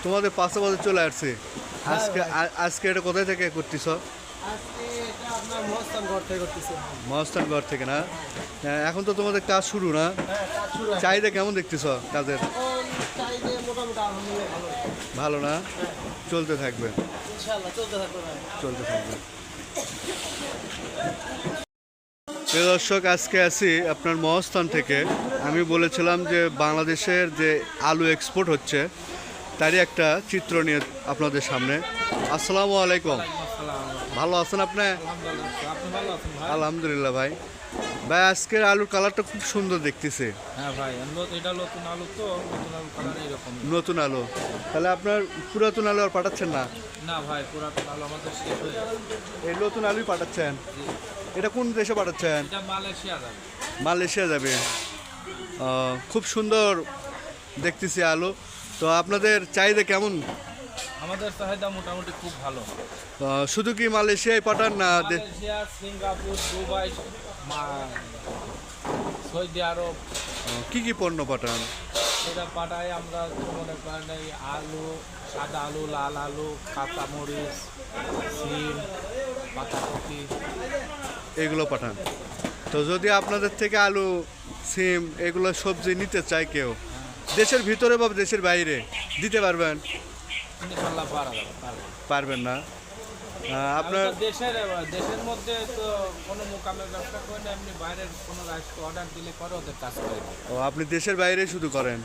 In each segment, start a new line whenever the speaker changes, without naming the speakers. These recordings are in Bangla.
তোমাদের পাশাপাশি চলে আসছে আজকে। আজকে এটা কোথায় থেকে করতেছ? মহস্থানগড় থেকে না? এখন তো তোমাদের কাজ শুরু না? চাহিদা কেমন দেখতেছ কাজের? ভালো না? চলতে থাকবে, চলতে থাকবে। প্রিয় দর্শক, আজকে আছি আপনার মহস্থান থেকে। আমি বলেছিলাম যে বাংলাদেশের যে আলু এক্সপোর্ট হচ্ছে তারই একটা চিত্র নিয়ে আপনাদের সামনে। আসসালামু আলাইকুম। ভালো আছেন আপনি? আলহামদুলিল্লাহ ভাই। ভাই আজকের আলুর কালারটা খুব সুন্দর দেখতেছে।
হ্যাঁ ভাই, এটা নতুন আলু তো, নতুন আলু কালার এরকম।
নতুন আলু? তাহলে আপনার পুরাতন আলু আর পাঠাচ্ছেন না?
না ভাই, পুরাতন আলু আমাদের শেষ হয়ে যাবে।
এই নতুন আলুই পাঠাচ্ছেন? এটা কোন দেশে পাঠাচ্ছেন?
এটা মালয়েশিয়া যাবে।
মালয়েশিয়া যাবে? খুব সুন্দর দেখতেছি আলু। তো আপনাদের চাহিদা কেমন?
আমাদের চাহিদা মোটামুটি খুব ভালো।
শুধু কি মালয়েশিয়ায় পাঠান না?
মালয়েশিয়া, সিঙ্গাপুর, দুবাই, সৌদি আরব।
কি কি পণ্য পাঠান?
এটা পাঠাই আমরা, মনে করেন এই আলু, সাদা আলু, লাল আলু, কাঁচামরিচ, সিম, পাতাকপি,
এগুলো পাঠান। তো যদি আপনাদের থেকে আলু, সিম এগুলো সবজি নিতে চায় কেউ, দেশের ভিতরে বা দেশের বাইরে, দিতে পারবেন? পারবেন না? আপনার
দেশের মধ্যে তো কোনো মোকামের ব্যবসা করে না, এমনি বাইরের কোনো রাষ্ট্র অর্ডার দিলে পরে ওদের কাজ করে।
ও, আপনি দেশের বাইরে শুধু করেন?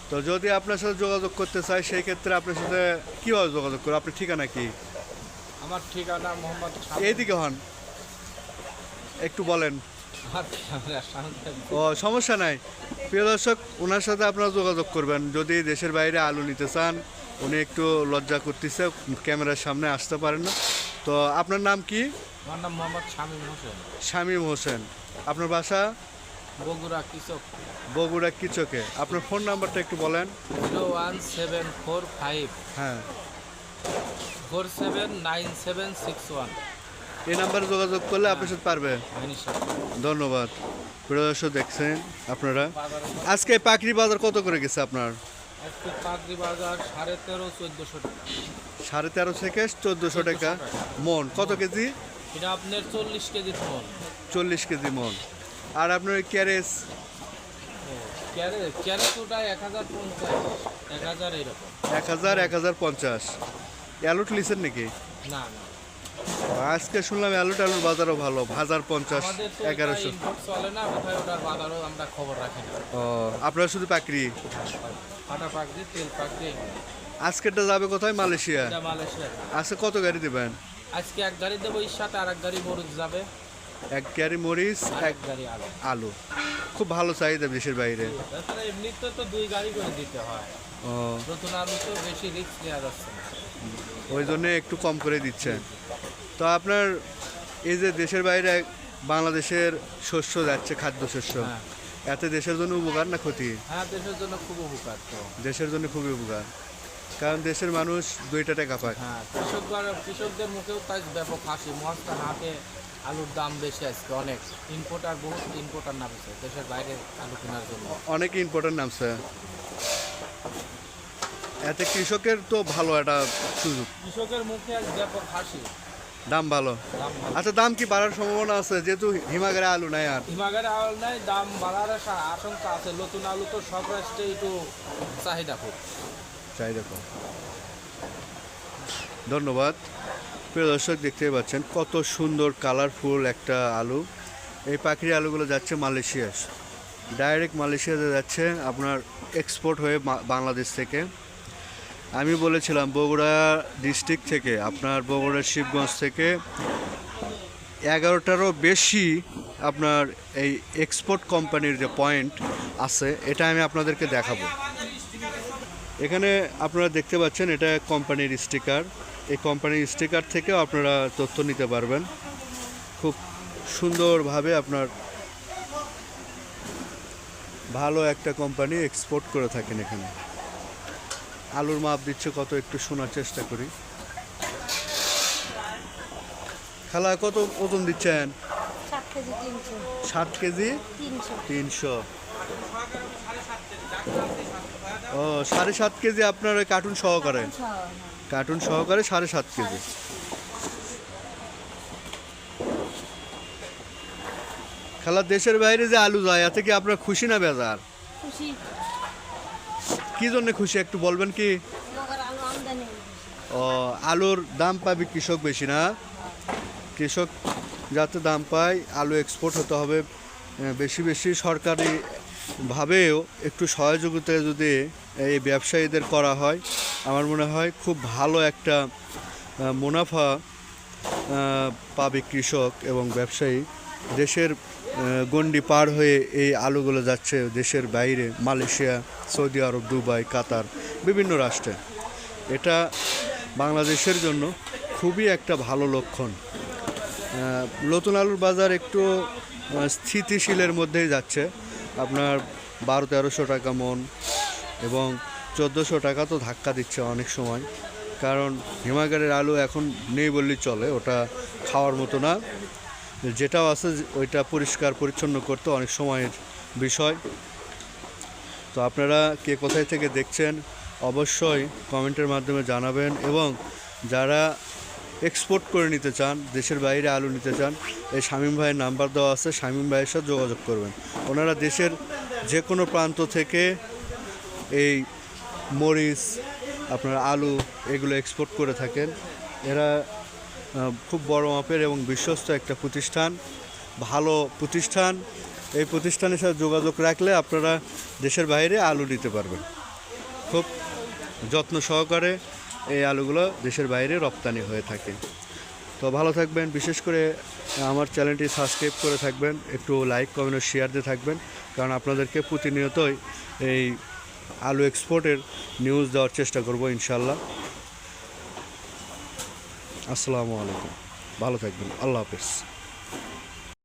তো যদি আপনার সাথে যোগাযোগ করতে চাই সেই ক্ষেত্রে আপনার সাথে কীভাবে যোগাযোগ করবো? আপনার ঠিকানা কি?
আমার ঠিকানা মোহাম্মদ।
এইদিকে হন, একটু বলেন। ও, সমস্যা নাই। প্রিয় দর্শক, ওনার সাথে আপনারা যোগাযোগ করবেন যদি দেশের বাইরে আলু নিতে চান। উনি একটু লজ্জা করতেছে, ক্যামেরার সামনে আসতে পারেন না। তো আপনার নাম কি?
আমার নাম মোহাম্মদ শামীম হোসেন।
শামীম হোসেন। আপনার বাসা?
বগুড়া কিচক।
বগুড়া কিচকে। আপনার ফোন নাম্বারটা একটু বলেন।
01745
হ্যাঁ
479761।
এই নাম্বারে যোগাযোগ করলে আপনার সাথে পারবে। ধন্যবাদ। প্রিয় দর্শক, দেখছেন আপনারা আজকে পাকড়ি বাজার কত করে গেছে আপনার?
আজকে পাকড়ি বাজার 13,500-1400 টাকা।
13,500 থেকে 1400 টাকা মন। কত কেজি?
এটা আপনার 40 কেজি মন।
40 কেজি মন। আর আপনার ক্যারেজ?
ক্যারেজ ওটা 1050, 1000 এরকম।
1000, 1050। অ্যালুট লিছেন নাকি?
না না,
আজকে শুনলাম আলুর বাজারও ভালো, 1050, 1100
চলে না কোথায়, ওটার বাজারও আমরা খবর রাখি না।
ও, আপনারা শুধু পাকড়ি?
ফাটা পাকড়ি, তেল পাকড়ি।
আজকেরটা যাবে কোথায়? মালয়েশিয়া?
মালয়েশিয়া।
আজকে কত গাড়ি দেবেন?
আজকে এক গাড়ি দেবো, এর সাথে আর এক গাড়ি মরিচ যাবে।
এক গাড়ি মরিচ, এক
গাড়ি
আলু। খুব ভালো চাহিদা দেশের বাইরে।
এমনিতে তো 2 গাড়ি করে দিতে হয়।
ও,
নতুন আলু তো বেশি রিস্ক নেওয়া যাচ্ছে না,
ওই জন্য একটু কম করে দিচ্ছেন। তো আপনার এই যে দেশের বাইরে বাংলাদেশের শস্য যাচ্ছে, খাদ্যশস্য, এতে দেশের জন্য উপকার না ক্ষতি?
হ্যাঁ, দেশের জন্য খুব উপকার। তো
দেশের জন্য খুবই উপকার, কারণ দেশের মানুষ 2টা টাকা পায়।
হ্যাঁ, কৃষকদের মুখেও তাই ব্যাপক হাসি। মহাস্থান হাটে আলুর দাম বেশি আজকে অনেক। বহুত ইম্পোর্টার নামছে দেশের বাইরে আলু কেনার জন্য।
অনেক ইম্পোর্টেন্ট নামছে। এতে কৃষকের তো ভালো একটা সুযোগ।
কৃষকের মুখে আজ ব্যাপক হাসি।
দাম ভালো? আচ্ছা, দাম কি বাড়ার সম্ভাবনা আছে? যেহেতু হিমাগারে আলু নাই, আর
হিমাগারে আলু নাই, দাম বাড়ার আশঙ্কা আছে। নতুন আলু তো সব রাষ্ট্রে একটু চাহিদা খুব।
ধন্যবাদ। প্রিয় দর্শক, দেখতেই পাচ্ছেন কত সুন্দর কালারফুল একটা আলু। এই পাখির আলুগুলো যাচ্ছে মালয়েশিয়া, ডাইরেক্ট মালয়েশিয়াতে যাচ্ছে আপনার এক্সপোর্ট হয়ে বাংলাদেশ থেকে। আমি বলেছিলাম বগুড়া ডিস্ট্রিক্ট থেকে, আপনার বগুড়া শিবগঞ্জ থেকে 11টারও বেশি আপনার এই এক্সপোর্ট কোম্পানির যে পয়েন্ট আছে, এটা আমি আপনাদেরকে দেখাবো। এখানে আপনারা দেখতে পাচ্ছেন এটা কোম্পানির স্টিকার। এই কোম্পানির স্টিকার থেকেও আপনারা তথ্য নিতে পারবেন। খুব সুন্দরভাবে আপনার ভালো একটা কোম্পানি এক্সপোর্ট করে থাকেন। এখানে আলুর মাপ দিচ্ছে কত, একটু শোনার চেষ্টা করি। খালা কত ওজন দিচ্ছেন?
7 কেজি 300
7 কেজি
300
300। ও 7.5 কেজি আপনার ওই কার্টুন সহকারে, কার্টুন সহকারে 7.5 কেজি। খালা দেশের বাইরে যে আলু যায় এতে কি আপনার খুশি না বেজার?
খুশি।
কি জন্য খুশি একটু বলবেন কি?
মগর আলু আমদানি
ও আলুর দাম পাবে কৃষক বেশি না, কৃষক যাতে দাম পায় আলু এক্সপোর্ট হতে হবে বেশি বেশি। সরকারি ভাবেও একটু সহযোগিতা যদি এই ব্যবসায়ীদের করা হয় আমার মনে হয় খুব ভালো একটা মুনাফা পাবে কৃষক এবং ব্যবসায়ী। দেশের গণ্ডি পার হয়ে এই আলুগুলো যাচ্ছে দেশের বাইরে, মালয়েশিয়া, সৌদি আরব, দুবাই, কাতার, বিভিন্ন রাষ্ট্রে। এটা বাংলাদেশের জন্য খুবই একটা ভালো লক্ষণ। নতুন আলুর বাজার একটু স্থিতিশীলের মধ্যেই যাচ্ছে, আপনার 1200-1300 টাকা মন এবং 1400 টাকা তো ধাক্কা দিচ্ছে অনেক সময়, কারণ হিমাগারের আলু এখন নেই বললেই চলে, ওটা খাওয়ার মতো না। যেটাও আছে ওইটা পরিষ্কার পরিচ্ছন্ন করতে অনেক সময়ের বিষয়। তো আপনারা কে কোথায় থেকে দেখছেন অবশ্যই কমেন্টের মাধ্যমে জানাবেন, এবং যারা এক্সপোর্ট করে নিতে চান, দেশের বাইরে আলু নিতে চান, এই শামীম ভাইয়ের নাম্বার দেওয়া আছে, শামীম ভাইয়ের সাথে যোগাযোগ করবেন। ওনারা দেশের যে কোনো প্রান্ত থেকে এই মরিচ, আপনার আলু এগুলো এক্সপোর্ট করে থাকেন। এরা খুব বড় মাপের এবং বিশ্বস্ত একটা প্রতিষ্ঠান, ভালো প্রতিষ্ঠান। এই প্রতিষ্ঠানের সাথে যোগাযোগ রাখলে আপনারা দেশের বাইরে আলু নিতে পারবেন। খুব যত্ন সহকারে এই আলুগুলো দেশের বাইরে রপ্তানি হয়ে থাকে। তো ভালো থাকবেন, বিশেষ করে আমার চ্যানেলটি সাবস্ক্রাইব করে থাকবেন, একটু লাইক কমেন্ট ও শেয়ার দিয়ে থাকবেন, কারণ আপনাদেরকে প্রতিনিয়তই এই আলু এক্সপোর্টের নিউজ দেওয়ার চেষ্টা করব ইনশাল্লাহ। আসসালামু আলাইকুম, ভালো থাকবেন, আল্লাহ হাফেজ।